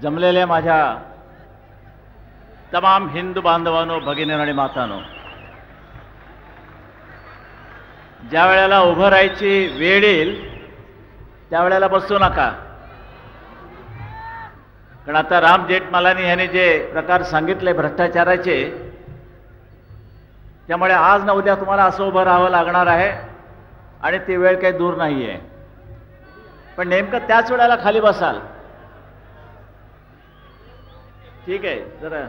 जमलेल्या माझ्या तमाम हिंदू बांधवांनो, भगिनींनो आणि मातांनो, ज्या वेळेला उभं राहायची वेळ येईल त्यावेळेला बसू नका. कारण आता राम जेठमलानी यांनी जे प्रकार सांगितले भ्रष्टाचाराचे, त्यामुळे आज ना उद्या तुम्हाला असं उभं राहावं लागणार आहे आणि ती वेळ काही दूर नाही आहे. पण नेमकं त्याच वेळेला खाली बसाल. ठीक आहे, जरा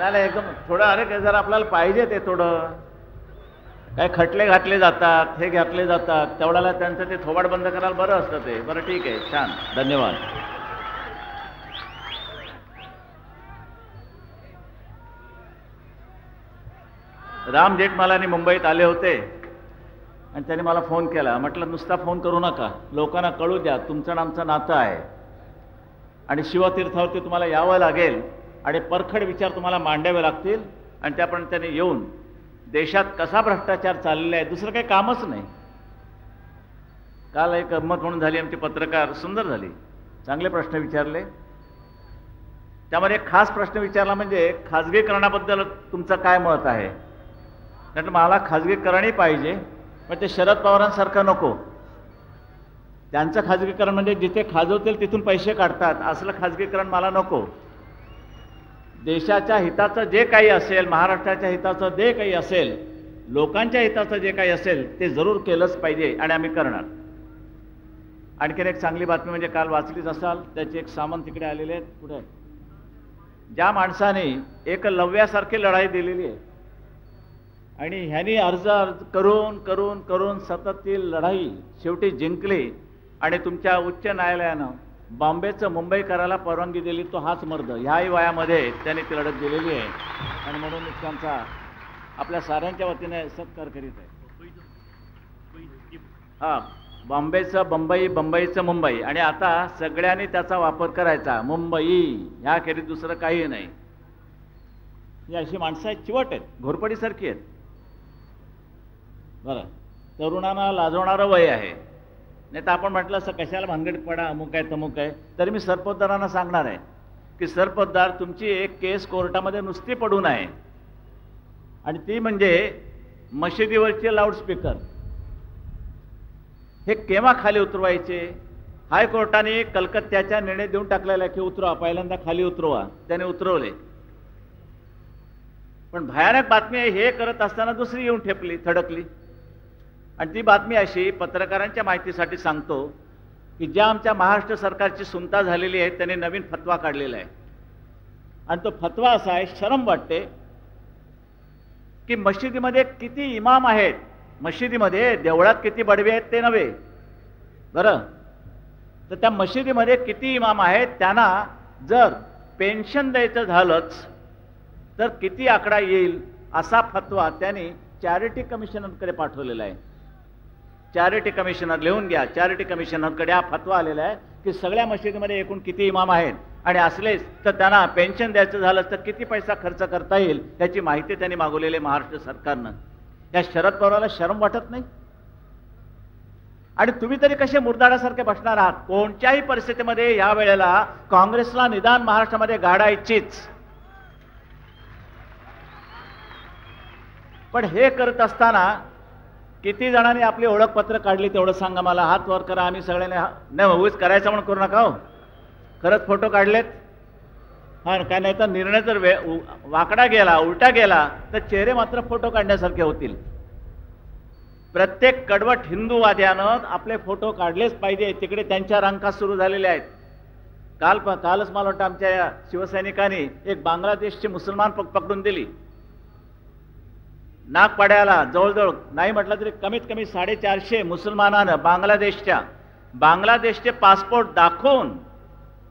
नाही एकदम थोडं, अरे काय जरा आपल्याला पाहिजे ते थोडं, काय खटले घातले जातात, हे घातले जातात, तेवढ्याला त्यांचं ते थोबाड बंद करायला बरं असतं ते. बरं ठीक आहे, छान, धन्यवाद. राम जेठमलानी मुंबईत आले होते आणि त्यांनी मला फोन केला. म्हटलं नुसता फोन करू नका, लोकांना कळू द्या तुमचं आणि आमचं नातं आहे आणि शिवतीर्थावरती तुम्हाला यावं लागेल आणि परखड विचार तुम्हाला मांडावे लागतील आणि त्याप्रमाणे त्यांनी येऊन देशात कसा भ्रष्टाचार चाललेला आहे, दुसरं काही कामच नाही. काल एक गंमत म्हणून झाली, आमची पत्रकार सुंदर झाली, चांगले प्रश्न विचारले. त्यामध्ये एक खास प्रश्न विचारला म्हणजे खाजगीकरणाबद्दल तुमचं काय मत आहे. म्हटलं मला खाजगीकरणही पाहिजे, पण ते शरद पवारांसारखं नको. त्यांचं खाजगीकरण म्हणजे जिथे खाजवतील तिथून पैसे काढतात, असलं खाजगीकरण मला नको. देशाच्या हिताचं जे काही असेल, महाराष्ट्राच्या हिताचं जे काही असेल, लोकांच्या हिताचं जे काही असेल ते जरूर केलंच पाहिजे आणि आम्ही करणार. आणखीन एक चांगली बातमी म्हणजे काल वाचलीच असाल, त्याचे एक सामंत तिकडे आलेले आहेत. पुढे ज्या माणसाने एकलव्यासारखी लढाई दिलेली आहे आणि ह्यांनी अर्ज करून करून करून सतत ती लढाई शेवटी जिंकली आणि तुमच्या उच्च न्यायालयानं बॉम्बेचं मुंबई करायला परवानगी दिली, तो हाच मर्द. ह्याही वयामध्ये त्यांनी ती लढत दिलेली आहे आणि म्हणून त्यांचा आपल्या साऱ्यांच्या वतीने सत्कार करीत आहे. हां, बॉम्बेचं बंबई, बंबईचं मुंबई, आणि आता सगळ्यांनी त्याचा वापर करायचा. मुंबई ह्याखेरीज दुसरं काही नाही. ही अशी माणसं आहेत, चिवट आहेत, घोरपडीसारखी आहेत. बरं, तरुणांना लाजवणारं वय आहे, नाही तर आपण म्हटलं असं कशाला भानगडीत पडा, अमुक आहे तमुक आहे. तरी मी सरपोतदारांना सांगणार आहे की सरपोतदार, तुमची एक केस कोर्टामध्ये नुसती पडून आहे आणि ती म्हणजे मशिदीवरचे लाऊडस्पीकर. हे केव्हा खाली उतरवायचे. हायकोर्टाने कलकत्त्याचा निर्णय देऊन टाकलेला आहे की उतरवा, पहिल्यांदा खाली उतरवा. त्याने उतरवले. पण भयानक बातमी आहे, हे करत असताना दुसरी येऊन ठेपली, थडकली. आणि ती बातमी अशी, पत्रकारांच्या माहितीसाठी सांगतो की ज्या आमच्या महाराष्ट्र सरकारची सुनता झालेली आहे त्यांनी नवीन फतवा काढलेला आहे आणि तो फतवा असा आहे, शरम वाटते की मशिदीमध्ये किती इमाम आहेत, मशिदीमध्ये देवळात किती बडवे आहेत ते नव्हे, बरं, तर त्या मशिदीमध्ये किती इमाम आहेत त्यांना जर पेन्शन द्यायचं झालंच तर किती आकडा येईल असा फतवा त्यांनी चॅरिटी कमिशनरकडे पाठवलेला आहे. चॅरिटी कमिशनर, लिहून घ्या, चॅरिटी कमिशनरकडे हा फतवा आलेला आहे की सगळ्या मशिदीमध्ये एकूण किती इमाम आहेत आणि असलेच तर त्यांना पेन्शन द्यायचं झालं तर किती पैसा खर्च करता येईल याची माहिती त्यांनी मागवलेली महाराष्ट्र सरकारनं. या शरद पवाराला शरम वाटत नाही. आणि तुम्ही तरी कसे मुरदाडासारखे बसणार आहात. कोणत्याही परिस्थितीमध्ये या वेळेला काँग्रेसला निदान महाराष्ट्रामध्ये गाडायचीच. पण हे करत असताना किती जणांनी आपली ओळखपत्र काढली तेवढं सांगा मला. हात वर करा. आम्ही सगळ्यांनी नाही उगीच करायचं म्हणून करू नका हो. खरंच फोटो काढलेत. हा, काय नाही तर निर्णय जर वाकडा गेला, उलटा गेला तर चेहरे मात्र फोटो काढण्यासारखे होतील. प्रत्येक कडवट हिंदूवाद्यानं आपले फोटो काढलेच पाहिजे. तिकडे त्यांच्या रांका सुरू झालेल्या आहेत. कालच मला वाटतं आमच्या शिवसैनिकांनी एक बांगलादेशची मुसलमान पकडून दिली. नागपाड्याला जवळजवळ नाही म्हटलं तरी कमीत कमी 450 मुसलमानानं बांगलादेशचे पासपोर्ट दाखवून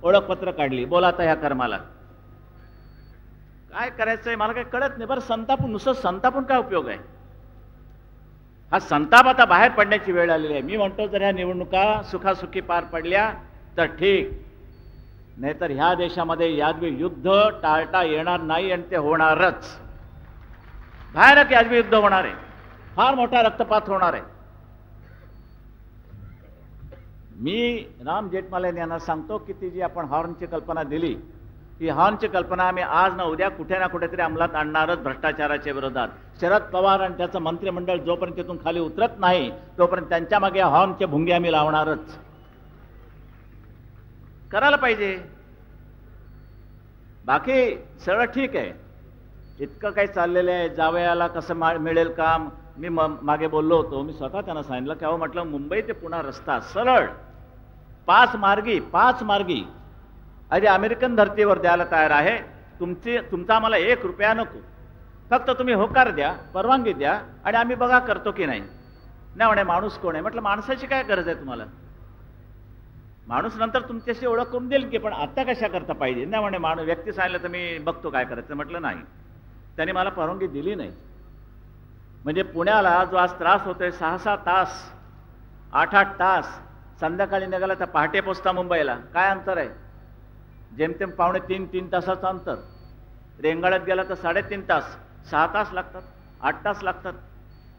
ओळखपत्र काढली. बोला आता ह्या कर्माला काय करायचंय मला काही कळत नाही. बरं, संतापून, नुसतं संतापून काय उपयोग आहे. हा संताप आता बाहेर पडण्याची वेळ आलेली आहे. मी म्हणतो जर ह्या निवडणुका सुखासुखी पार पडल्या तर ठीक, नाहीतर ह्या देशामध्ये यादवी युद्ध टाळता येणार नाही आणि ते होणारच. भयानक यादवी युद्ध होणार आहे. फार मोठा रक्तपात होणार आहे. मी राम जेठमलानी यांना सांगतो की ती जी आपण हॉर्नची कल्पना दिली, ही हॉर्नची कल्पना आम्ही आज ना उद्या कुठे ना कुठेतरी अंमलात आणणारच भ्रष्टाचाराच्या विरोधात. शरद पवार आणि त्याचं मंत्रिमंडळ जोपर्यंत तिथून खाली उतरत नाही तोपर्यंत त्यांच्या मागे हॉर्नचे भुंगे आम्ही लावणारच. करायला पाहिजे. बाकी सगळं ठीक आहे, इतकं काही चाललेलं आहे. जावयाला कसं मिळेल काम, मी मागे बोललो होतो, मी स्वतः त्यांना सांगितलं की अहो म्हटलं मुंबई ते पुणा रस्ता सरळ 5 मार्गी अरे अमेरिकन धर्तीवर द्यायला तयार आहे. तुमचा आम्हाला 1 रुपया नको, फक्त तुम्ही होकार द्या, परवानगी द्या आणि आम्ही बघा करतो की नाही. नाही म्हणे माणूस कोण आहे. म्हटलं माणसाची काय गरज आहे तुम्हाला, माणूस नंतर तुमच्याशी ओळख करून देईल की, पण आता कशा करता पाहिजे. नाही म्हणे व्यक्ती सांगितलं तर मी बघतो काय करायचं. म्हटलं नाही, त्यांनी मला परवानगी दिली नाही. म्हणजे पुण्याला जो आज त्रास होतोय 6-6 तास 8-8 तास, संध्याकाळी निघाला तर पहाटे पोचता मुंबईला, काय अंतर आहे. जेमतेम 2.5-3 तासाचं अंतर. रेंगाळत गेला तर 3.5 तास, 6 तास लागतात, 8 तास लागतात.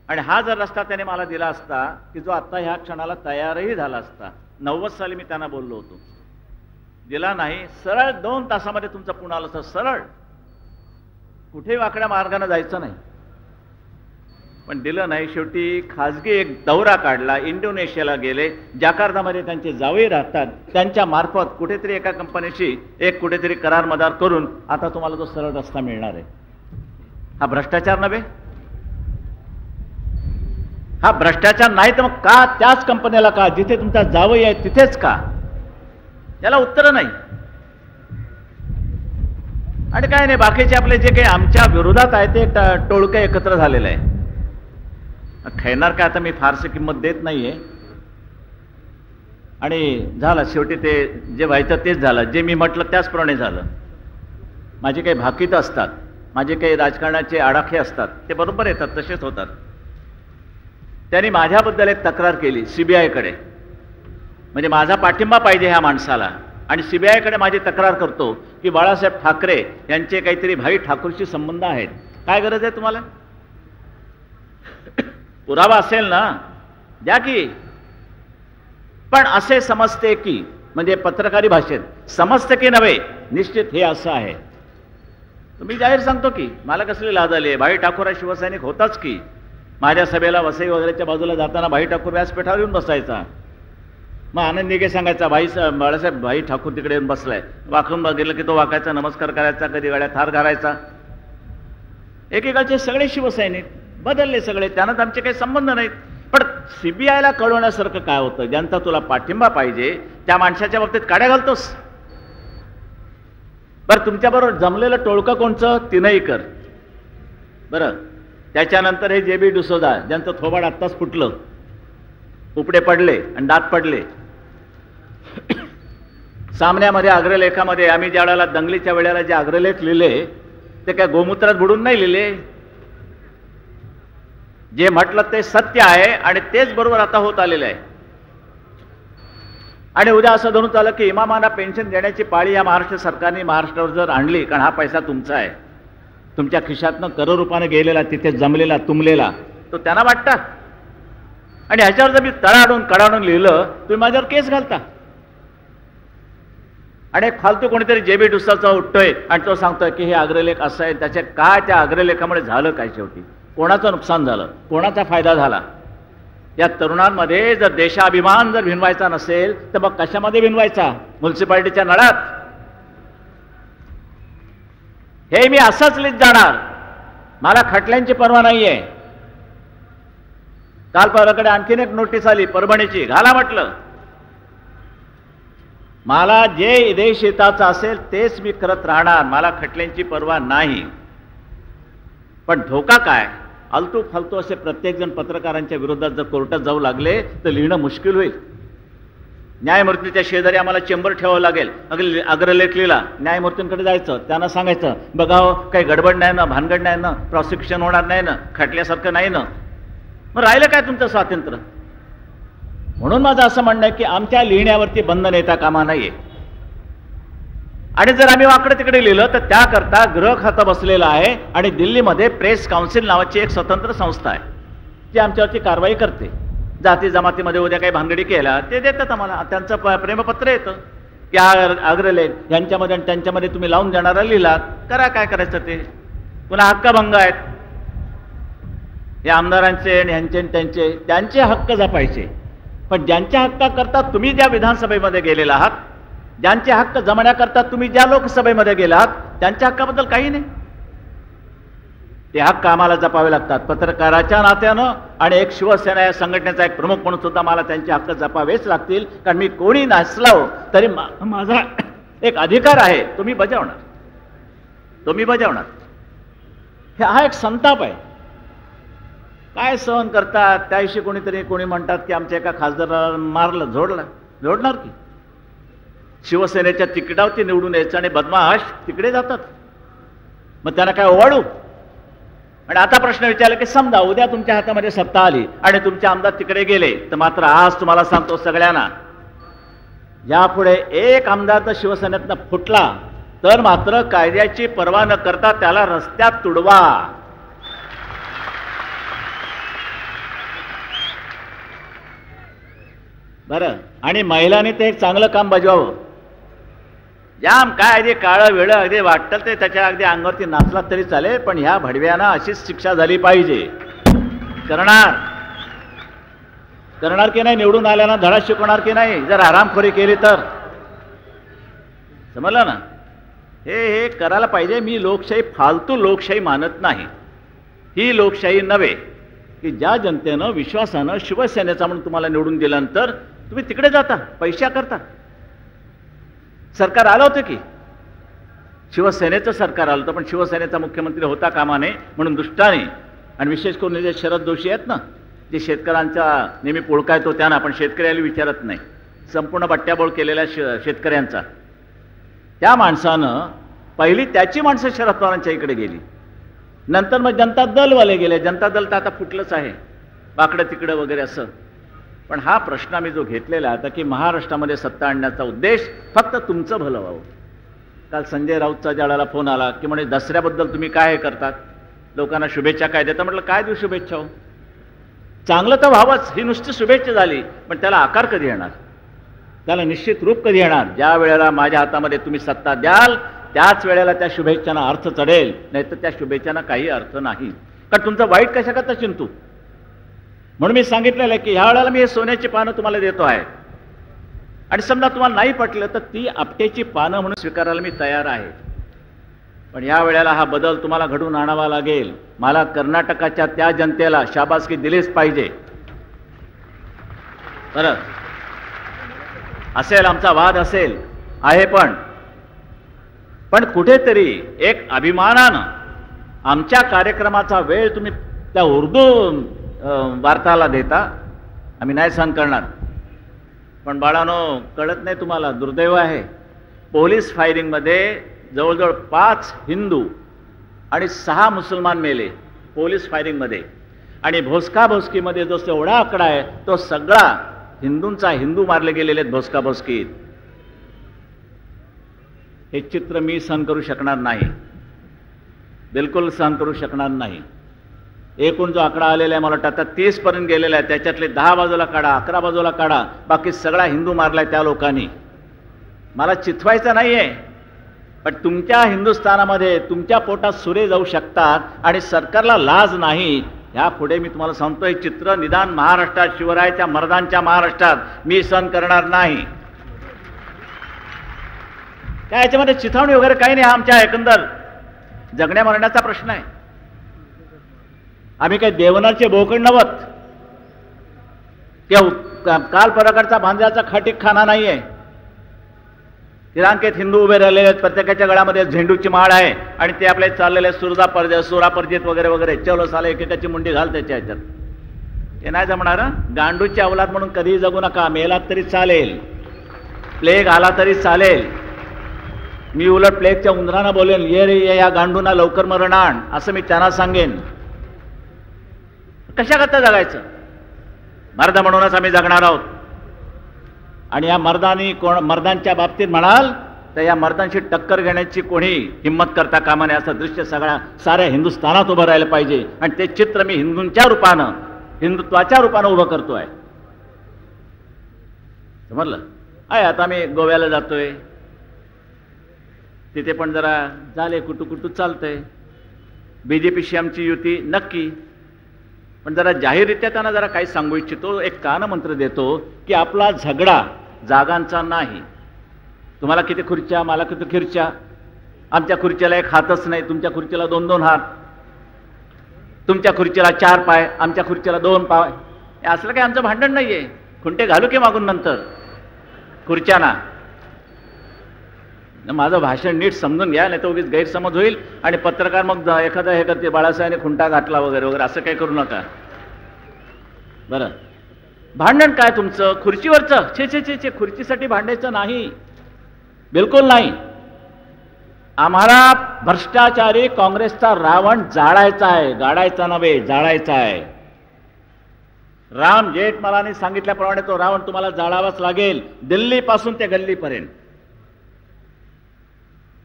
आणि हा जर रस्ता त्याने मला दिला असता की जो आता ह्या क्षणाला तयारही झाला असता, 90 साली मी त्यांना बोललो होतो, दिला नाही. सरळ 2 तासामध्ये तुमचं पुण्याला असं सरळ, कुठेही वाकड्या मार्गाने जायचं नाही. पण दिलं नाही. शेवटी खाजगी एक दौरा काढला, इंडोनेशियाला गेले, जाकार्तामध्ये त्यांचे जावई राहतात, त्यांच्या मार्फत कुठेतरी एका कंपनीशी एक कुठेतरी करार मदार करून आता तुम्हाला तो सरळ रस्ता मिळणार आहे. हा भ्रष्टाचार नव्हे? हा भ्रष्टाचार नाही तर मग का त्याच कंपनीला का, जिथे तुमचा जावई आहे तिथेच का? त्याला उत्तर नाही. आणि काय नाही, बाकीचे आपले जे काही आमच्या विरोधात आहे ते टोळकं एकत्र झालेलं आहे. खेळणार काय आता मी फारशी किंमत देत नाहीये. आणि झालं शेवटी, ते जे व्हायचं तेच झालं, जे मी म्हटलं त्याचप्रमाणे झालं. माझे काही भाकीत असतात, माझे काही राजकारणाचे आडाखे असतात, ते बरोबर येतात, तसेच होतात. त्यांनी माझ्याबद्दल एक तक्रार केली सीबीआयकडे, म्हणजे माझा पाठिंबा पाहिजे ह्या माणसाला. आणि सीबीआयकडे माझी तक्रार करतो की बाळासाहेब ठाकरे यांचे काहीतरी भाई ठाकूरशी संबंध आहेत. काय गरज आहे तुम्हाला? पुरावा असेल ना द्या की. पण असे समजते की, म्हणजे पत्रकारी भाषेत समजते की नव्हे, निश्चित हे असं आहे. तुम्ही जाहीर सांगतो की मला कसली लाज आली आहे, भाई ठाकूर हा शिवसैनिक होताच की. माझ्या सभेला वसई वगैरेच्या बाजूला जाताना भाई ठाकूर व्यासपीठावर येऊन बसायचा. मग आनंद निगे सांगायचा बाळासाहेब भाई ठाकूर तिकडे येऊन बसलाय. वाकून बघितलं की तो वाकायचा, नमस्कार करायचा, कधी गळ्यात हार घालायचा. एकेकाळचे सगळे शिवसैनिक बदलले सगळे, त्यांनाच आमचे काही संबंध नाहीत. पण सीबीआयला कळवण्यासारखं काय होतं? ज्यांचा तुला पाठिंबा पाहिजे त्या माणसाच्या बाबतीत काड्या घालतोस. बरं, तुमच्याबरोबर जमलेलं टोळकं कोणचं? तिनईकर. बरं, त्याच्यानंतर हे जे बी डिसोजा, ज्यांचं थोबाड आत्ताच फुटलं, उपडे पडले आणि दात पडले. सामन्यामध्ये अग्रलेखामध्ये आम्ही ज्या वेळेला दंगलीच्या वेळेला जे अग्रलेख लिहिले ते काय गोमूत्रात बुडून नाही लिहिले. जे म्हटलं ते सत्य आहे आणि तेच बरोबर आता होत आलेलं आहे. आणि उद्या असं धरून आलं की इमामांना पेन्शन देण्याची पाळी या महाराष्ट्र सरकारने महाराष्ट्रावर जर आणली, कारण हा पैसा तुमचा आहे, तुमच्या खिशातनं करोडरूपाने गेलेला, तिथे जमलेला, तुंबलेला, तो त्यांना वाटतं. आणि ह्याच्यावर जर मी तळाडून कडाडून लिहिलं, तुम्ही माझ्यावर केस घालता. आणि एक फालतू कोणीतरी जे बी डुसाचा उठतोय आणि तो सांगतोय की हे अग्रलेख असं आहे, त्याच्या काय त्या अग्रलेखामुळे झालं काय? शेवटी कोणाचं नुकसान झालं, कोणाचा फायदा झाला? या तरुणांमध्ये जर देशाभिमान जर भिनवायचा नसेल तर मग कशामध्ये भिनवायचा? म्युन्सिपाल्टीच्या नळात? हे मी असंच लिहित जाणार. मला खटल्यांची पर्वा नाहीये. काल परवाकडे आणखीन एक नोटीस आली परभणीची, घाला म्हटलं. मला जे देश हिताचं असेल तेच मी करत राहणार, मला खटल्यांची पर्वा नाही. पण धोका काय? आलतू फालतू असे प्रत्येकजण पत्रकारांच्या विरोधात जर कोर्टात जाऊ लागले तर लिहिणं मुश्किल होईल. न्यायमूर्तीच्या शेजारी आम्हाला चेंबर ठेवावं लागेल. अग्रलेख लिहिला, न्यायमूर्तींकडे जायचं, त्यांना सांगायचं बघावं काही गडबड नाही ना, भानगड नाही ना, प्रॉसिक्युशन होणार नाही ना, खटल्यासारखं नाही ना. मग राहिलं काय तुमचं स्वातंत्र्य? म्हणून माझं असं म्हणणं आहे की आमच्या लिहिण्यावरती बंधन येता कामा नाहीये. आणि जर आम्ही वाकडे तिकडे लिहिलं तर त्याकरता गृह खातं बसलेलं आहे आणि दिल्लीमध्ये प्रेस काउन्सिल नावाची एक स्वतंत्र संस्था आहे. ती आमच्यावरती कारवाई करते. जाती जमातीमध्ये उद्या काही भानगडी केला ते देतात आम्हाला. त्यांचं प्रेमपत्र येतं की अग्रलेख यांच्यामध्ये आणि त्यांच्यामध्ये तुम्ही लावून देणारा लिहिलात, करा काय करायचं ते. पुन्हा हक्कभंग आहेत हे आमदारांचे आणि ह्यांचे आणि त्यांचे हक्क जपायचे. पण ज्यांच्या हक्काकरता तुम्ही ज्या विधानसभेमध्ये गेलेला आहात, ज्यांचे हक्क जमण्याकरता तुम्ही ज्या लोकसभेमध्ये गेला आहात, त्यांच्या हक्काबद्दल काही नाही. ते हक्क आम्हाला जपावे लागतात पत्रकाराच्या नात्यानं. आणि एक शिवसेना या संघटनेचा एक प्रमुख म्हणून सुद्धा मला त्यांचे हक्क जपावेच लागतील. कारण मी कोणी नसलो तरी माझा एक अधिकार आहे, तो मी बजावणार. हा एक संताप आहे. काय सहन करतात त्याविषयी कोणी म्हणतात की आमच्या एका खासदाराला मारलं, जोडणार की. शिवसेनेच्या तिकिटावरती निवडून यायचं आणि बदमाश तिकडे जातात, मग त्यांना काय ओवाळू. आणि आता प्रश्न विचारला की समजा उद्या तुमच्या हातामध्ये सत्ता आली आणि तुमचे आमदार तिकडे गेले, तर मात्र आज तुम्हाला सांगतो सगळ्यांना, यापुढे एक आमदार जर शिवसेनेतनं फुटला तर मात्र कायद्याची पर्वा न करता त्याला रस्त्यात तुडवा. बरं. आणि महिलांनी ते एक चांगलं काम बजवावं. जाम काय अगदी काळं वेळं अगदी वाटतं ते त्याच्या अगदी अंगावरती नाचला तरी चालेल, पण ह्या भडव्यांना अशीच शिक्षा झाली पाहिजे. करणार की नाही, निवडून आल्यानं धडा शिकवणार की नाही, जर आरामखोरी केली तर. समजलं ना. हे करायला पाहिजे. मी लोकशाही फालतू लोकशाही मानत नाही. ही लोकशाही नव्हे की ज्या जनतेनं विश्वासानं शिवसेनेचा म्हणून तुम्हाला निवडून दिल्यानंतर तुम्ही तिकडे जाता पैशा करता. सरकार आलं होतं की शिवसेनेचं सरकार आलं होतं, पण शिवसेनेचा मुख्यमंत्री होता कामा नये म्हणून दुष्टाने, आणि विशेष करून जे शरद जोशी आहेत ना, जे शेतकऱ्यांचा नेहमी पोळका येतो त्यांना, पण शेतकऱ्याला विचारत नाही, संपूर्ण बट्ट्याबोळ केलेल्या शेतकऱ्यांचा, त्या माणसानं पहिली त्याची माणसं शरद पवारांच्या इकडे गेली. नंतर मग जनता दलवाले गेले. जनता दल तर आता फुटलंच आहे, बाकडं तिकडं वगैरे असं. पण हा प्रश्न मी जो घेतलेला आता की महाराष्ट्रामध्ये सत्ता आणण्याचा उद्देश फक्त तुमचं भलं व्हावं. काल संजय राऊतचा ज्याला फोन आला की म्हणे दसऱ्याबद्दल तुम्ही काय हे करतात, लोकांना शुभेच्छा काय देता. म्हटलं काय देऊ शुभेच्छा, हो चांगलं तर व्हावंच, ही नुसती शुभेच्छा झाली, पण त्याला आकार कधी येणार, त्याला निश्चित रूप कधी येणार. ज्या वेळेला माझ्या हातामध्ये तुम्ही सत्ता द्याल त्याच वेळेला त्या शुभेच्छांना अर्थ चढेल, नाहीतर त्या शुभेच्छांना काही अर्थ नाही. कारण तुमचं वाईट कशा करता चिंतू. म्हणून मी सांगितलेलं आहे की ह्या वेळेला मी हे सोन्याची पानं तुम्हाला देतो आहे, आणि समजा तुम्हाला नाही पटलं तर ती आपटेची पानं म्हणून स्वीकारायला मी तयार आहे. पण या वेळेला हा बदल तुम्हाला घडवून आणावा लागेल. मला कर्नाटकाच्या त्या जनतेला शाबासकी दिलीच पाहिजे. बरं असेल, आमचा वाद असेल आहे, पण कुठेतरी एक अभिमानानं आमच्या कार्यक्रमाचा वेळ तुम्ही त्या उर्दू वार्ताला देता, आम्ही नाही सहन करणार. पण बाळानो, कळत नाही तुम्हाला, दुर्दैव आहे, पोलीस फायरिंगमध्ये जवळजवळ 5 हिंदू आणि 6 मुसलमान मेले पोलीस फायरिंगमध्ये. आणि भोसकाभोसकीमध्ये जो एवढा आकडा आहे तो सगळा हिंदूंचा, हिंदू मारले गेलेले आहेत भोसकाभोसकीत. हे चित्र मी सहन करू शकणार नाही, बिलकुल सहन करू शकणार नाही. एकूण जो आकडा आलेला आहे मला वाटतं आता 30 पर्यंत गेलेला आहे, त्याच्यातले 10 बाजूला काढा, 11 बाजूला काढा, बाकी सगळा हिंदू मारलाय त्या लोकांनी. मला चिथवायचं नाहीये, पण तुमच्या हिंदुस्थानामध्ये तुमच्या पोटात सुरे जाऊ शकतात आणि सरकारला लाज नाही. ह्या पुढे मी तुम्हाला सांगतोय, चित्र निदान महाराष्ट्रात, शिवरायाच्या मर्दांच्या महाराष्ट्रात मी सहन करणार नाही. काय याच्यामध्ये चिथावणी वगैरे काही नाही, आमच्या एकंदर जगण्या मरण्याचा प्रश्न आहे. आम्ही काही देवनारचे बोकड नवत किंवा काल प्रकारचा भांज्याचा खटीक खाना नाहीये. तिरांकेत हिंदू उभे राहिलेले आहेत, प्रत्येकाच्या गळ्यामध्ये झेंडूची माळ आहे आणि ते आपले चाललेले सुरापर्जित वगैरे वगैरे, चलो साले एकेकाची मुंडी घाल त्याच्या ह्याच्यात. हे नाही जमणार. गांडूची अवलाद म्हणून कधीही जगू नका. मेलात तरी चालेल, प्लेग आला तरी चालेल. मी उलट प्लेगच्या उंदरांना बोलेन, ये रे ये, या गांडूंना लवकर मरण आण, असं मी त्यांना सांगेन. कशा करता जगायचं? मर्द म्हणूनच आम्ही जगणार आहोत. आणि या मर्दांच्या बाबतीत म्हणाल तर या मर्दांशी टक्कर घेण्याची कोणी हिंमत करता कामा नये. असं दृश्य साऱ्या हिंदुस्थानात उभं राहिलं पाहिजे. आणि ते चित्र मी हिंदूंच्या रूपानं हिंदुत्वाच्या रूपानं उभं करतोय. समजलं आहे. आता आम्ही गोव्याला जातोय, तिथे पण जरा झाले कुटू चालतंय. बीजेपीशी आमची युती नक्की, पण जरा जाहीररित्या त्यांना जरा काही सांगू इच्छितो. एक कानमंत्र देतो की आपला झगडा जागांचा नाही. तुम्हाला किती खुर्च्या, मला किती खुर्च्या. आमच्या खुर्चीला एक हातच नाही, तुमच्या खुर्चीला 2-2 हात. तुमच्या खुर्चीला 4 पाय, आमच्या खुर्चीला 2 पाय. हे असलं काही आमचं भांडण नाहीये. खुंटे घालू की मागून नंतर खुर्च्यांना. माझं भाषण नीट समजून घ्या, नाही तर उगीच गैरसमज होईल आणि पत्रकार मग एखादा हे करते बाळासाहेबांनी खुंटा घातला वगैरे वगैरे, असं काही करू नका. बरं, भांडण काय तुमचं खुर्चीवरचं? छे, खुर्चीसाठी भांडायचं नाही, बिलकुल नाही. आम्हाला भ्रष्टाचारी काँग्रेसचा रावण जाळायचा आहे, गाडायचा नव्हे, जाळायचा आहे. राम जेठमलानी सांगितल्याप्रमाणे तो रावण तुम्हाला जाळावाच लागेल, दिल्लीपासून ते गल्लीपर्यंत.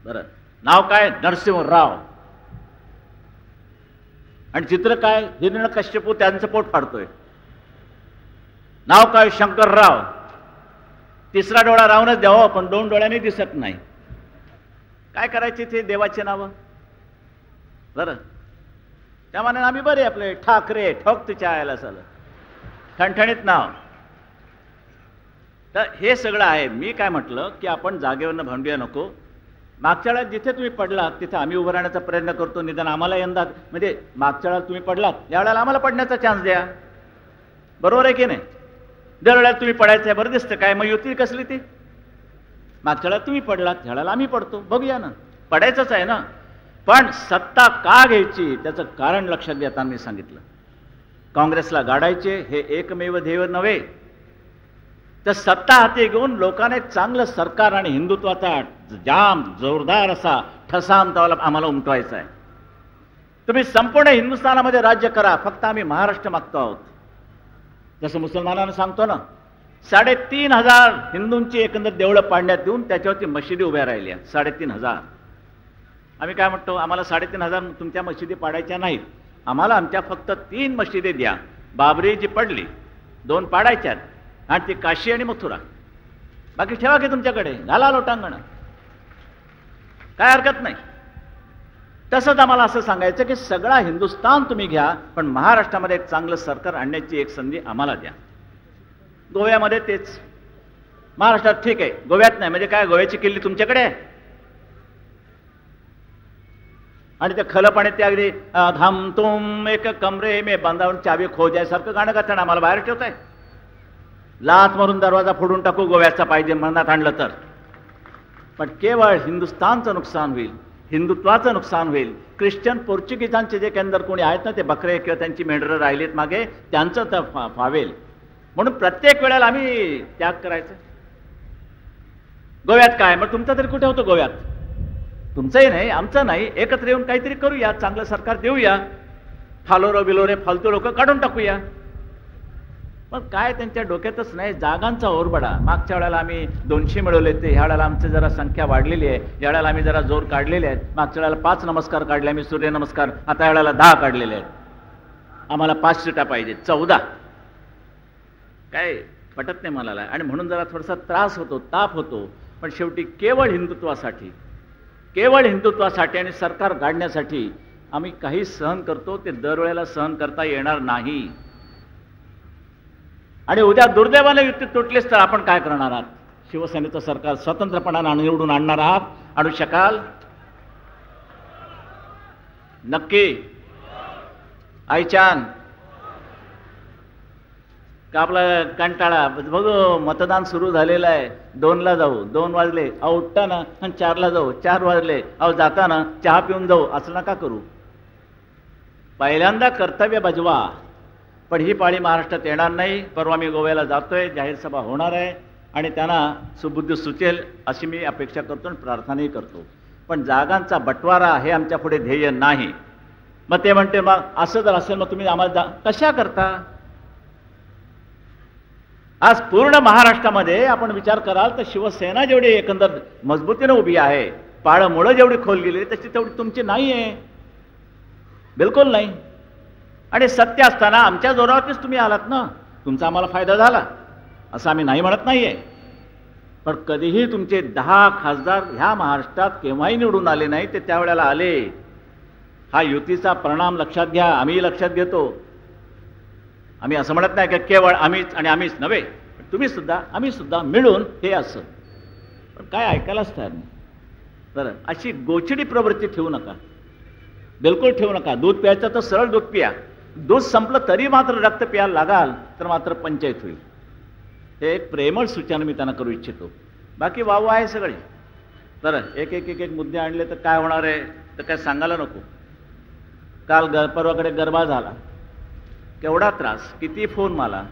बरं, नाव काय? नरसिंहराव. आणि चित्र काय? हिरण्यकश्यपू त्यांचं पोट फाडतोय. नाव काय? शंकरराव. तिसरा डोळा रावणच द्यावं, पण 2 डोळ्यांनी दिसत नाही. काय करायचे ते देवाचे नाव? बरं, त्यामाने आम्ही बरे आपले ठाकरे, ठोक तिच्या आयला झालं, ठणठणीत नाव. तर हे सगळं आहे. मी काय म्हटलं की आपण जागेवरनं भांडूया नको. मागच्या वेळेला जिथे तुम्ही पडलात तिथे आम्ही उभं राहण्याचा प्रयत्न करतो. निदान आम्हाला यंदा, म्हणजे मागच्या वेळेला तुम्ही पडलात, यावेळेला आम्हाला पडण्याचा चान्स द्या. बरोबर आहे की नाही? दरवेळेला तुम्ही पडायचं आहे, बरं दिसतं काय? मग युती कसली ती? मागच्या वेळेला तुम्ही पडलात, ह्यावेळेला आम्ही पडतो, बघूया ना. पडायचंच आहे ना. पण सत्ता का घ्यायची त्याचं कारण लक्षात घेताना मी सांगितलं, काँग्रेसला गाडायचे हे एकमेव ध्येय नव्हे, तर सत्ता हाती घेऊन लोकांना एक चांगलं सरकार आणि हिंदुत्वाचा जाम जोरदार असा ठसा आम्हाला उमटवायचा आहे. तुम्ही संपूर्ण हिंदुस्थानामध्ये राज्य करा, फक्त आम्ही महाराष्ट्र मागतो आहोत. जसं मुसलमानांना सांगतो ना, 3,500 हिंदूंची एकंदर देवळं पाडण्यात येऊन त्याच्यावरती मशिदी उभ्या राहिल्या. 3,500. आम्ही काय म्हणतो, आम्हाला 3,500 तुमच्या मशिदी पाडायच्या नाहीत, आम्हाला आमच्या फक्त 3 मशिदी द्या. बाबरी जी पडली 2 पाडायच्यात, आणि ती काशी आणि मथुरा. बाकी ठेवा की तुमच्याकडे, घाला लोटांगण, काय हरकत नाही. तसंच आम्हाला असं सांगायचं की सगळा हिंदुस्थान तुम्ही घ्या, पण महाराष्ट्रामध्ये एक चांगलं सरकार आणण्याची एक संधी आम्हाला द्या. गोव्यामध्ये तेच. महाराष्ट्रात ठीक आहे, गोव्यात नाही. म्हणजे काय, गोव्याची किल्ली तुमच्याकडे आहे? आणि ते खलं पाणी ते अगदी धाम तुम एक कमरे मे बांधावून चावी खो जायसारखं गाणं गातं, आम्हाला बाहेर ठेवताय. लाथ मारून दरवाजा फोडून टाकू गोव्याचा पाहिजे मनात आणलं तर. पण केवळ हिंदुस्थानचं नुकसान होईल, हिंदुत्वाचं नुकसान होईल. ख्रिश्चन पोर्चुगीजांचे जे केंद्र कोणी आहेत ना, ते बकरे किंवा त्यांची मेंढरं राहिलीत मागे, त्यांचं तर फावेल. म्हणून प्रत्येक वेळेला आम्ही त्याग करायचं. गोव्यात काय, मग तुमचा तरी कुठे होतो गोव्यात? तुमचंही नाही, आमचं नाही. एकत्र येऊन काहीतरी करूया, चांगलं सरकार देऊया. फालोरे बिलोरे फालतू लोक काढून टाकूया. पण काय त्यांच्या डोक्यातच नाही, जागांचा ओरबडा. मागच्या वेळेला आम्ही 200 मिळवले, ते ह्या वेळेला आमची जरा संख्या वाढलेली आहे. या वेळेला आम्ही जरा जोर काढलेले आहेत. मागच्या वेळेला 5 नमस्कार काढले आम्ही, सूर्यनमस्कार. आता या वेळेला 10 काढलेले आहेत. आम्हाला 5 सीटा पाहिजे, 14. काय पटत नाही मला. आणि म्हणून जरा थोडासा त्रास होतो, ताप होतो. पण शेवटी केवळ हिंदुत्वासाठी आणि सरकार गाडण्यासाठी आम्ही काही सहन करतो, ते दरवेळेला सहन करता येणार नाही. आणि उद्या दुर्दैवाने युती तुटलीच तर आपण काय करणार आहात? शिवसेनेचं सरकार स्वतंत्रपणाने निवडून आणणार आहात? आणू शकाल? नक्की? आईचान का आपला कंटाळा? बघू, मतदान सुरू झालेलं आहे. 2ला जाऊ, 2 वाजले, अहो उठताना, आणि 4ला जाऊ, 4 वाजले, अहो जाताना चहा पिऊन जाऊ, असं नका करू. पहिल्यांदा कर्तव्य बजवा. पण ही पाळी महाराष्ट्रात येणार नाही. परवा मी गोव्याला जातोय, जाहीर सभा होणार आहे, आणि त्यांना सुबुद्धी सुचेल अशी मी अपेक्षा करतो आणि प्रार्थनाही करतो. पण जागांचा बंटवारा हे आमच्या पुढे ध्येय नाही. मग ते म्हणते, मग असं जर असेल मग तुम्ही आम्हाला कशा करता? आज पूर्ण महाराष्ट्रामध्ये आपण विचार कराल तर शिवसेना जेवढी एकंदर मजबूतीने उभी आहे, पाळमुळं जेवढी खोल गेली तशी तेवढी तुमची नाही आहे, बिलकुल नाही. आणि सत्य असताना आमच्या जोरावरतीच तुम्ही आलात ना, तुमचा आम्हाला फायदा झाला असं आम्ही नाही म्हणत नाहीये. पण कधीही तुमचे 10 खासदार ह्या महाराष्ट्रात केव्हाही निवडून आले नाही, ते त्यावेळेला आले. हा युतीचा परिणाम लक्षात घ्या, आम्ही लक्षात घेतो. आम्ही असं म्हणत नाही की केवळ आम्हीच आणि आम्हीच नव्हे, तुम्ही सुद्धा आम्ही सुद्धा मिळून हे असं. पण काय ऐकायलाच तयार नाही. बरं, अशी गोचिडी प्रवृत्ती ठेवू नका, बिलकुल ठेवू नका. दूध प्यायचं तर सरळ दूध पिया. दूध संपलं तरी मात्र रक्त प्यायला लागाल तर मात्र पंचायत होईल. हे एक प्रेमळ सूचना मी त्यांना करू इच्छितो. बाकी वाव आहे सगळे. बरं, एक एक एक एक मुद्दे आणले तर काय होणार आहे तर काय सांगायला नको. काल परवाकडे गरबा झाला, केवढा त्रास, किती फोन मला,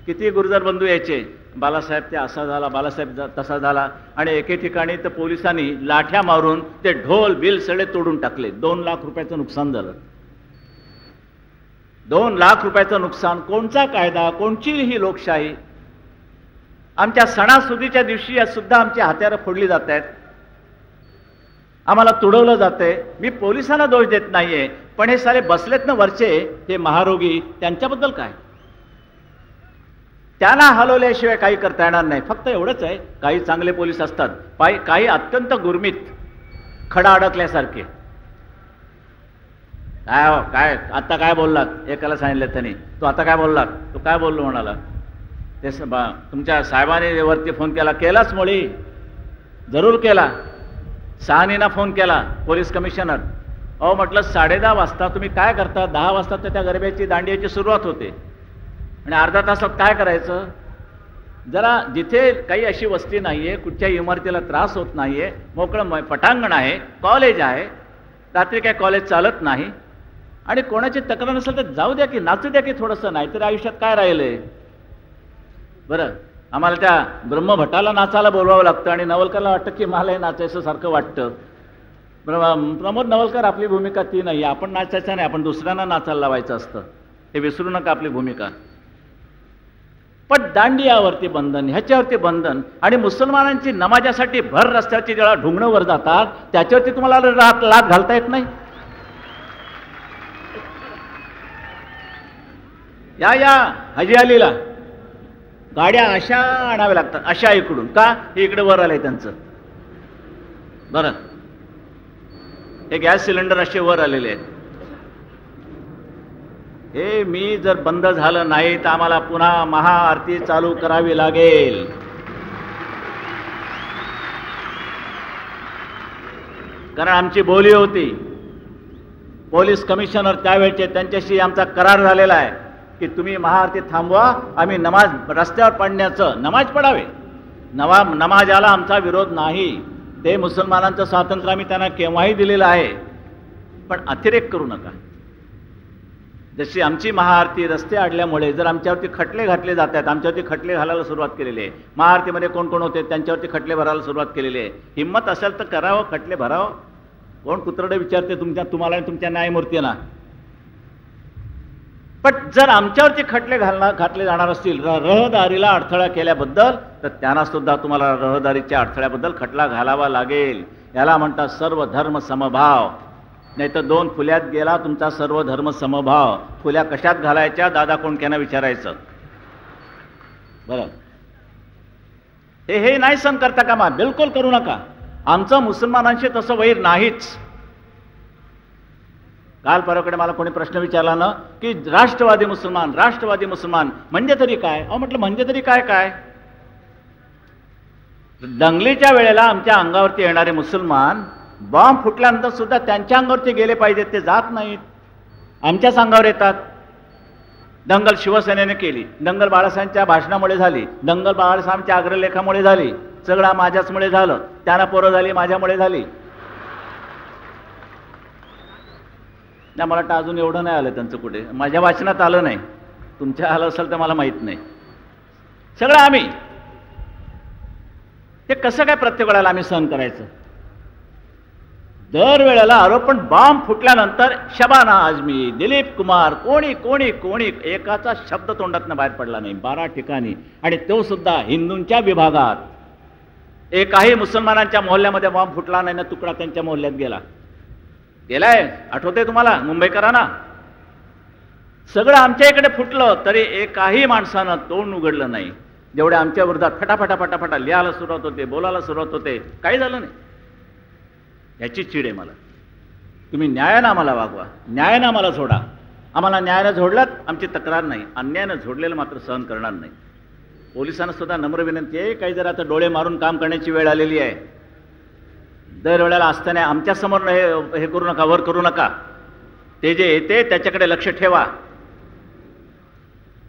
किती गुर्जर बंधू यायचे, बालासाहेब ते असा झाला, बालासाहेब तसा झाला. आणि एके ठिकाणी तर पोलिसांनी लाठ्या मारून ते ढोल बिल सगळे तोडून टाकले. 2 लाख रुपयाचं नुकसान झालं. 2 लाख रुपयाचं नुकसान. कोणचा कायदा, कोणची ही लोकशाही? आमच्या सणासुदीच्या दिवशी सुद्धा आमची हत्यारं फोडली जात आहेत, आम्हाला तुडवलं जातंय. मी पोलिसांना दोष देत नाहीये, पण हे सारे बसलेत ना वरचे हे महारोगी, त्यांच्याबद्दल काय? त्यांना हलवल्याशिवाय काही करता येणार नाही. फक्त एवढंच आहे, काही चांगले पोलीस असतात, काही अत्यंत गुरमीत, खडा अडकल्यासारखे. काय आता काय बोललात? एकाला सांगितलं त्यांनी, तू आता काय बोललात? तू काय बोललो म्हणाला? ते तुमच्या साहेबांनी वरती फोन केलाच मुळी, जरूर केला. सहानीना फोन केला, पोलीस कमिशनर. अहो म्हटलं 10:30 वाजता तुम्ही काय करता? 10 वाजता तर त्या गरब्याची दांडियाची सुरुवात होते आणि अर्धा तासात काय करायचं? जरा जिथे काही अशी वस्ती नाहीये, कुठच्याही इमारतीला त्रास होत नाहीये, मोकळं पटांगण आहे, कॉलेज आहे, रात्री काय कॉलेज चालत नाही, आणि कोणाची तक्रार नसेल तर जाऊ द्या की, नाचू द्या की थोडंसं, नाहीतर आयुष्यात काय राहिलंय? बरं, आम्हाला त्या ब्रह्मभट्टाला नाचायला बोलवावं लागतं आणि नवलकरला वाटतं की मला हे नाचायचं सारखं वाटतं. प्रमोद नवलकर, आपली भूमिका ती नाही. आपण नाचायचं नाही, आपण दुसऱ्यांना नाचायला लावायचं असतं. हे विसरू नका आपली भूमिका. पण दांडियावरती बंधन, ह्याच्यावरती बंधन, आणि मुसलमानांची नमाजासाठी भर रस्त्याची जेव्हा ढुंगणं वर जातात त्याच्यावरती तुम्हाला लाथ घालता येत नाही. या हजी अलीला गाड्या अशा आणाव्या लागतात, अशा इकडून का? हे इकडे वर आलंय त्यांचं. बरं, हे गॅस सिलेंडर असे वर आलेले आहेत. हे मी जर बंद झालं नाही तर आम्हाला पुन्हा महाआरती चालू करावी लागेल. कारण आमची बोली होती. पोलीस कमिशनर त्यावेळचे, त्यांच्याशी आमचा करार झालेला आहे की तुम्ही महाआरती थांबवा, आम्ही नमाज रस्त्यावर पडण्याचं, नमाज पडावे, नमाजाला आमचा विरोध नाही. ते मुसलमानांचं स्वातंत्र्य आम्ही त्यांना केव्हाही दिलेलं आहे. पण अतिरेक करू नका. जशी आमची महाआरती रस्ते अडल्यामुळे जर आमच्यावरती खटले घातले जात आहेत, आमच्यावरती खटले घालायला सुरुवात केलेली आहे. महाआरतीमध्ये कोण कोण होते त्यांच्यावरती खटले भरायला सुरुवात केलेली आहे. हिंमत असेल तर करावं, खटले भरावं. कोण कुत्रडे विचारते तुम्हाला आणि तुमच्या न्यायमूर्तींना? पण जर आमच्यावरती खटले घातले जाणार असतील रहदारीला अडथळा केल्याबद्दल, तर त्यांना सुद्धा तुम्हाला रहदारीच्या अडथळ्याबद्दल खटला घालावा लागेल. याला म्हणतात सर्व धर्म समभाव. नाही तर 2 फुल्यात गेला तुमचा सर्व धर्म समभाव. फुल्या कशात घालायच्या? दादा कोणक्यांना विचारायचं. बरं, हे नाही सहन करता कामा, बिलकुल करू नका. आमचं मुसलमानांशी तसं वैर नाहीच. काल परवाकडे मला कोणी प्रश्न विचारला ना की राष्ट्रवादी मुसलमान म्हणजे तरी काय? अहो म्हटलं म्हणजे तरी काय? दंगलीच्या वेळेला आमच्या अंगावरती येणारे मुसलमान बॉम्ब फुटल्यानंतर सुद्धा त्यांच्या अंगावरती गेले पाहिजेत, ते जात नाहीत, आमच्याच अंगावर येतात. दंगल शिवसेनेने केली, दंगल बाळासाहेबांच्या भाषणामुळे झाली, दंगल बाळासाहेबांच्या अग्रलेखामुळे झाली, सगळं माझ्याचमुळे झालं, त्यांना पोरं झाली, माझ्यामुळे झाली. नाही, मला वाटतं अजून एवढं नाही आलं त्यांचं, कुठे माझ्या वाचनात आलं नाही, तुमच्या आलं असेल तर मला माहीत नाही. सगळं आम्ही, ते कसं काय प्रत्येक वेळेला आम्ही सहन करायचं? दरवेळेला आरोपण बॉम्ब फुटल्यानंतर शबाना आझमी, दिलीप कुमार, कोणी एकाचा शब्द तोंडातनं बाहेर पडला नाही 12 ठिकाणी, आणि तो सुद्धा हिंदूंच्या विभागात. एकाही मुसलमानांच्या मोहल्ल्यामध्ये बॉम्ब फुटला नाही ना तुकडा त्यांच्या मोहल्ल्यात गेलाय. आठवतंय तुम्हाला मुंबईकरांना? सगळं आमच्या इकडे फुटलं तरी एकाही माणसानं तोंड उघडलं नाही. जेवढे आमच्या विरोधात फटाफटा फटाफटा लिहायला सुरुवात होते, बोलायला सुरुवात होते, काही झालं नाही. याची चीड आहे मला. तुम्ही न्यायानं आम्हाला वागवा, न्यायानं आम्हाला झोडा. आम्हाला न्यायानं झोडलात आमची तक्रार नाही, अन्यायानं झोडलेलं मात्र सहन करणार नाही. पोलिसांना सुद्धा नम्र विनंती आहे, काही जर आता डोळे मारून काम करण्याची वेळ आलेली आहे. दरवेळेला असताना आमच्यासमोर हे करू नका, वर करू नका. ते जे येते त्याच्याकडे लक्ष ठेवा.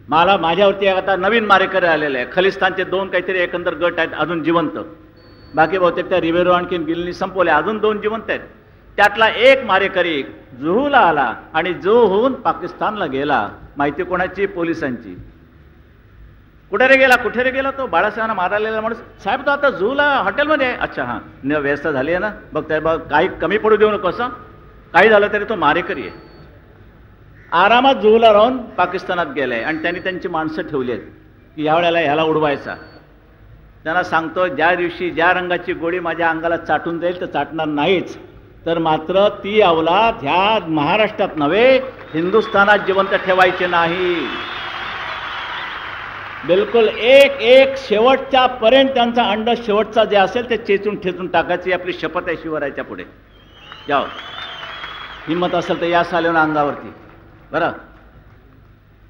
मला माझ्यावरती आता नवीन मारेकरी आलेले आहे. खलिस्तानचे 2 काहीतरी एकंदर गट आहेत अजून जिवंत. बाकी बहुतेक त्या रिबेरो आणखीन गिलनी संपवले, अजून 2 जिवंत आहेत. त्यातला एक मारेकरी जुहूला आला आणि जुहूहून पाकिस्तानला गेला. माहिती कोणाची? पोलिसांची. कुठे रे गेला, कुठे रे गेला तो? बाळासाहेबांना मारलेला माणूस. साहेब तो आता जुहूला हॉटेलमध्ये आहे. अच्छा, हां, व्यवस्था झाली आहे ना? बघ काही कमी पडू देऊ नको असं. काही झालं तरी तो मारेकरी आहे. आरामात जुहूला राहून पाकिस्तानात गेलाय आणि त्यांनी त्यांची माणसं ठेवली आहेत की ह्या वेळेला ह्याला उडवायचा. त्यांना सांगतो, ज्या दिवशी ज्या रंगाची गोळी माझ्या अंगाला चाटून जाईल तर चाटणार नाहीच, तर मात्र ती अवलाद ह्या महाराष्ट्रात नव्हे हिंदुस्थानात जिवंत ठेवायचे नाही. बिलकुल एक शेवटच्या पर्यंत त्यांचा अंड शेवटचा जे असेल ते चेचून ठेचून टाकायची आपली शपथ आहे शिवरायाच्या पुढे. जाओ, हिंमत असेल तर या सालेन अंगावरती. बरं,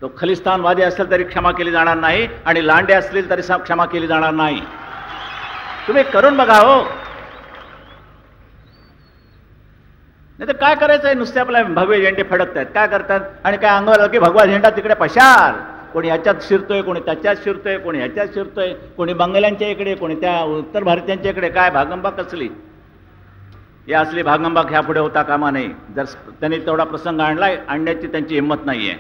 तो खलिस्तानवादी असेल तरी क्षमा केली जाणार नाही आणि लांडे असतील तरी क्षमा केली जाणार नाही. तुम्ही करून बघा हो. नाही तर काय करायचंय? नुसते आपल्या भगवे झेंडे फडकत आहेत. काय करतात? आणि काय अंगावर की भगवा झेंडा तिकडे पशार. कोणी ह्याच्यात शिरतोय, कोणी त्याच्यात शिरतोय, कोणी ह्याच्यात शिरतोय, कोणी बंगाल्यांच्या इकडे, कोणी त्या उत्तर भारतीयांच्या इकडे. काय भागंबा कसली? या असली भागंबा ह्या पुढे होता कामा नाही. जर त्यांनी तेवढा प्रसंग आणण्याची त्यांची हिंमत नाही आहे.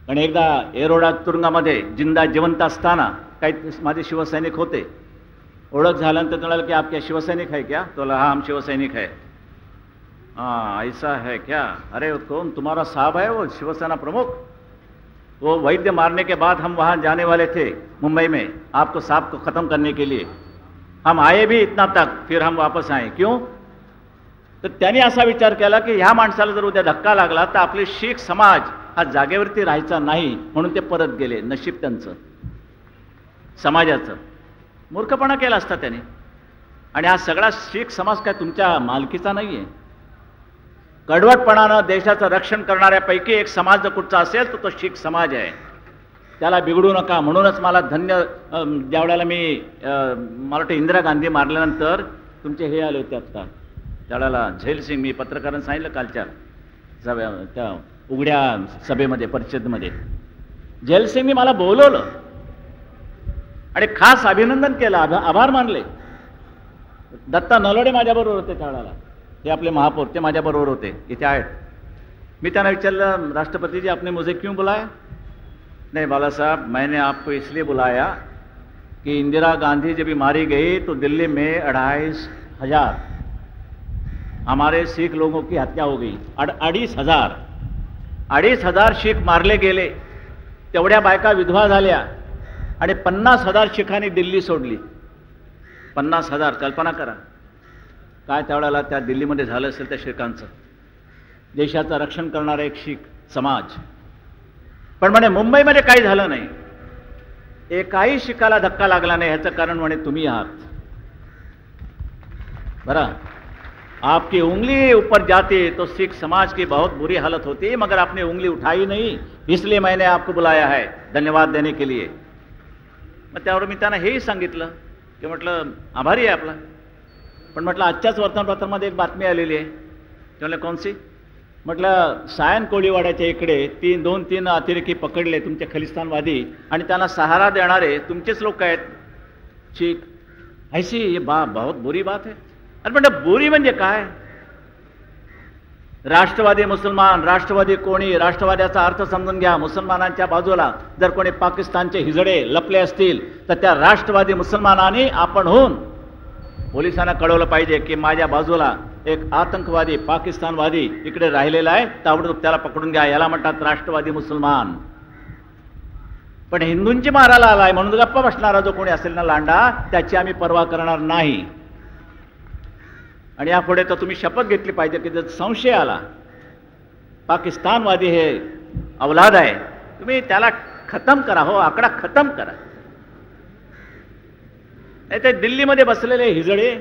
पण एकदा एरोडा तुरुंगामध्ये जिवंत असताना काही माझे शिवसैनिक होते. ओळख झाल्यानंतर म्हणाले की आप क्या शिवसैनिक है क्या? तो हाँ, हम शिवसैनिक है. हाँ, ऐसा है क्या? अरे कौन तुम्हारा साहब है? वो शिवसेना प्रमुख. वो वैद्य मारने के बाद हम वहाँ जाने वाले थे मुंबई में आपको साहब को ख़त्म करने के लिए. हम आए भी इतना तक, फिर हम वापस आए. क्यों? तर त्यांनी असा विचार केला की ह्या माणसाला जर उद्या धक्का लागला तर आपले शीख समाज हा जागेवरती राहायचा नाही, म्हणून ते परत गेले. नशीब त्यांचं, समाजाचं. मूर्खपणा केला असता त्याने. आणि हा सगळा शीख समाज काय तुमच्या मालकीचा नाही आहे. कडवटपणानं देशाचं रक्षण करणाऱ्यापैकी एक समाज जर कुठचा असेल तर तो शीख समाज आहे. त्याला बिघडू नका. म्हणूनच मला ज्या वेळेला मला वाटतं इंदिरा गांधी मारल्यानंतर तुमचे हे आले होते आत्ता त्यावेळेला झैल सिंग, मी पत्रकारांना सांगितलं कालच्या त्या उघड्या सभेमध्ये, परिषदेमध्ये, झैल सिंगनी मला बोलवलं आणि खास अभिनंदन केलं, आभार मानले. दत्ता नलोडे माझ्याबरोबर होते त्यावेळेला, हे आपले महापौर, ते माझ्याबरोबर होते, इथे आहेत. मी त्यांना विचारलं, राष्ट्रपति जी आपने मुझे क्यों बुलाया? नहीं बाला साहब, मैंने आपको इसलिए बुलाया कि इंदिरा गांधी जब मारी गई तो दिल्ली में 2,500 हमारे सिख लोगों की हत्या हो गई. 2,500 शीख मारले गेले. तेवढ्या बायका विधवा झाल्या आणि 50,000 शिखांनी दिल्ली सोडली. 50,000, कल्पना करा काय त्यावेळेला त्या दिल्लीमध्ये झालं असेल त्या शिखांचं. देशाचं रक्षण करणारा एक शीख समाज. पण म्हणे मुंबईमध्ये काही झालं नाही, एकाही शिखाला धक्का लागला नाही. ह्याचं कारण म्हणे तुम्ही आहात. बरं, आपकी उंगली ऊपर जाती तो सिख समाज की बहुत बुरी हालत होती, मगर आपने उंगली उठाई नहीं, इसलिए मैंने आपको बुलाया है धन्यवाद देने के लिए. मग त्यावर मी त्यांना हेही सांगितलं की म्हटलं आभारी आहे आपला. पण म्हटलं आजच्याच वर्तमानपत्रामध्ये एक बातमी आलेली आहे. ते म्हटलं कोणसी? म्हटलं सायन कोळीवाड्याच्या इकडे 2-3 अतिरेकी पकडले तुमचे खलिस्तानवादी आणि त्यांना सहारा देणारे तुमचेच लोक आहेत शीख. ऐसी ये बहुत बुरी बात है. अरे म्हटलं बुरी म्हणजे काय? राष्ट्रवादी मुसलमान, राष्ट्रवादी कोणी, राष्ट्रवाद्याचा अर्थ समजून घ्या. मुसलमानांच्या बाजूला जर कोणी पाकिस्तानचे हिजडे लपले असतील तर त्या राष्ट्रवादी मुसलमानांनी आपण होऊन पोलिसांना कळवलं पाहिजे की माझ्या बाजूला एक आतंकवादी पाकिस्तानवादी इकडे राहिलेला आहे, ताबडतोब त्याला पकडून घ्या. याला म्हणतात राष्ट्रवादी मुसलमान. पण हिंदूंची मारायला आलाय म्हणून गप्पा बसणारा जो कोणी असेल ना लांडा, त्याची आम्ही पर्वा करणार नाही. आणि यापुढे तर तुम्ही शपथ घेतली पाहिजे की जर संशय आला पाकिस्तानवादी हे अवलाद आहे, तुम्ही त्याला खतम करा, हो आकडा खतम करा. नाही ते दिल्लीमध्ये बसलेले हिजडे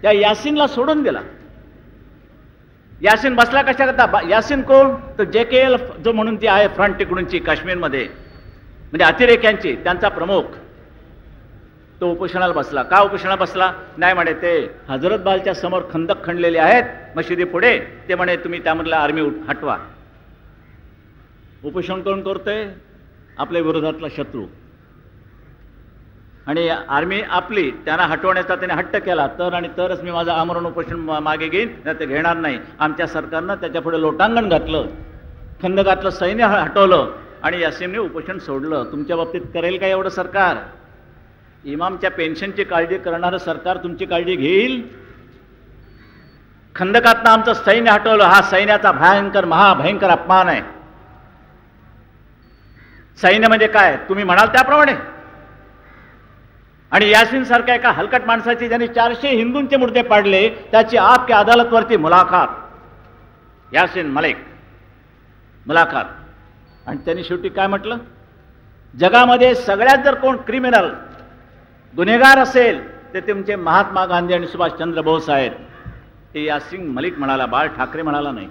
त्या यासीनला सोडून दिला. यासीन बसला कशा करता? यासीन कोण? तो JKL जो म्हणून ती आहे फ्रंट तिकडूनची काश्मीरमध्ये, म्हणजे अतिरेक्यांची, त्यांचा प्रमुख, तो उपोषणाला बसला. का उपोषणाला बसला? नाही म्हणे ते हजरतबालच्या समोर खंदक खणलेले आहेत मशिदी पुढे, ते म्हणे तुम्ही त्यामधला आर्मी हटवा. उपोषण कोण करतोय? आपल्या विरोधातला शत्रू. आणि आर्मी आपली त्यांना हटवण्याचा त्याने हट्ट केला, तर आणि तरच मी माझं आमरण उपोषण मागे घेईन, नाही ते घेणार नाही. आमच्या सरकारनं त्याच्यापुढे लोटांगण घातलं, खंदकातलं सैन्य हटवलं आणि यासीनने उपोषण सोडलं. तुमच्या बाबतीत करेल का एवढं सरकार? इमामच्या पेन्शनची काळजी करणारं सरकार तुमची काळजी घेईल? खंदकातनं आमचं सैन्य हटवलं, हा सैन्याचा भयंकर महाभयंकर अपमान आहे. सैन्य म्हणजे काय? तुम्ही म्हणाल त्याप्रमाणे. आणि यासीन सारख्या एका हलकट माणसाची ज्यांनी 400 हिंदूंचे मुर्दे पाडले, त्याची आपल्या अदालतवरती मुलाखत, यासीन मलिक मुलाखत. आणि त्यांनी शेवटी काय म्हटलं? जगामध्ये सगळ्यात जर कोण क्रिमिनल गुन्हेगार असेल ते तुमचे महात्मा गांधी आणि सुभाषचंद्र बोस आहेत. ते यासीन मलिक म्हणाला, बाळ ठाकरे म्हणाला नाही.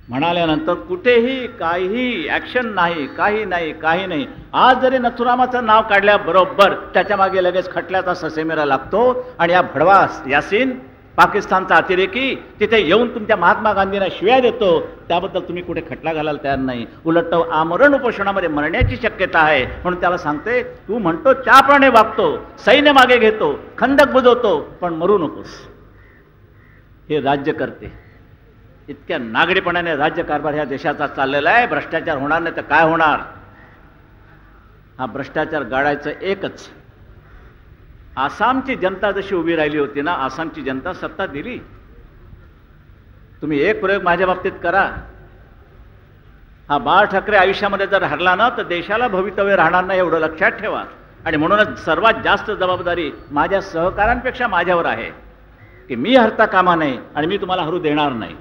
म्हणाल्यानंतर कुठेही काहीही ॲक्शन नाही, काही नाही, काही नाही. आज जरी नथुरामाचं नाव काढल्याबरोबर त्याच्या मागे लगेच खटल्याचा ससेमेरा लागतो. आणि या भडवा यासीन पाकिस्तानचा अतिरेकी तिथे येऊन तुमच्या महात्मा गांधींना शिव्या देतो, त्याबद्दल तुम्ही कुठे खटला घालायला तयार नाही. उलट आमरण उपोषणामध्ये मरण्याची शक्यता आहे. म्हणून त्याला सांगते, तू म्हणतो त्याप्रमाणे वागतो, सैन्य मागे घेतो, खंदक बुजवतो, पण मरू नकोस. हे राज्य करते. इतक्या नागडीपणाने राज्यकारभार ह्या देशाचा चाललेला आहे. भ्रष्टाचार होणार नाही तर काय होणार? हा भ्रष्टाचार गाडायचं एकच. आसामची जनता जशी उभी राहिली होती ना, आसामची जनता सत्ता दिली. तुम्ही एक प्रयोग माझ्या बाबतीत करा. हा बाळ ठाकरे आयुष्यामध्ये जर हरला ना, तर देशाला भवितव्य राहणार नाही, एवढं लक्षात ठेवा. आणि म्हणूनच सर्वात जास्त जबाबदारी माझ्या सहकाऱ्यांपेक्षा माझ्यावर आहे की मी हरता कामा नये आणि मी तुम्हाला हरू देणार नाही.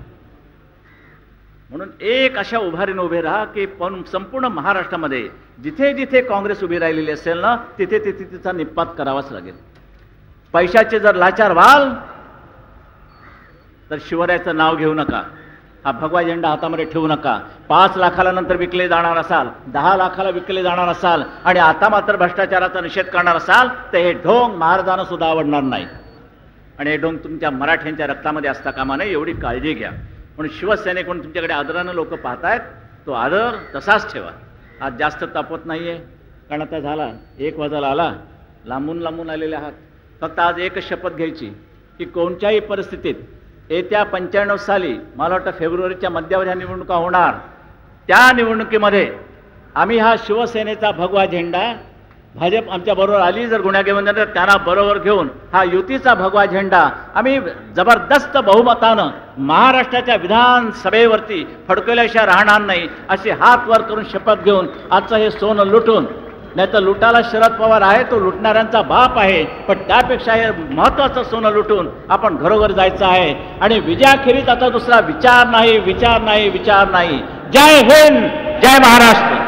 म्हणून एक अशा उभारीने उभे राहा की संपूर्ण महाराष्ट्रामध्ये जिथे जिथे काँग्रेस उभी राहिलेली असेल ना, तिथे तिथे तिचा निपात करावाच लागेल. पैशाचे जर लाचार व्हाल तर शिवरायाचं नाव घेऊ नका, हा भगवा झेंडा हातामध्ये ठेवू नका. 5 लाखाला नंतर विकले जाणार असाल, 10 लाखाला विकले जाणार असाल आणि आता मात्र भ्रष्टाचाराचा निषेध करणार असाल तर हे ढोंग महाराजांना सुद्धा आवडणार नाही. आणि हे ढोंग तुमच्या मराठ्यांच्या रक्तामध्ये असता कामा नये, एवढी काळजी घ्या. म्हणून शिवसैनिक तुमच्याकडे आदरानं लोक पाहतायत, तो आदर तसाच ठेवा. आज जास्त तापवत नाहीये, कारण आता झाला 1 वाजायला आला, लांबून लांबून आलेले आहात. फक्त आज एकच शपथ घ्यायची की कोणत्याही परिस्थितीत येत्या 95 साली, मला वाटतं फेब्रुवारीच्या मध्यावर ह्या निवडणुका होणार, त्या निवडणुकीमध्ये आम्ही हा शिवसेनेचा भगवा झेंडा, भाजप आमच्या बरोबर आली जर गुन्हा घेऊन जाणार त्यांना बरोबर घेऊन हा युतीचा भगवा झेंडा आम्ही जबरदस्त बहुमतानं महाराष्ट्राच्या विधानसभेवरती फडकवल्याशिवाय राहणार नाही, अशी हात वर करून शपथ घेऊन आजचं हे सोनं लुटून, नाही तर लुटाला शरद पवार आहे, तो लुटणाऱ्यांचा बाप आहे, पण त्यापेक्षा हे महत्त्वाचं सोनं लुटून आपण घरोघर जायचं आहे. आणि विजयाखेरीज आता दुसरा विचार नाही, विचार नाही, विचार नाही. जय हिंद, जय महाराष्ट्र.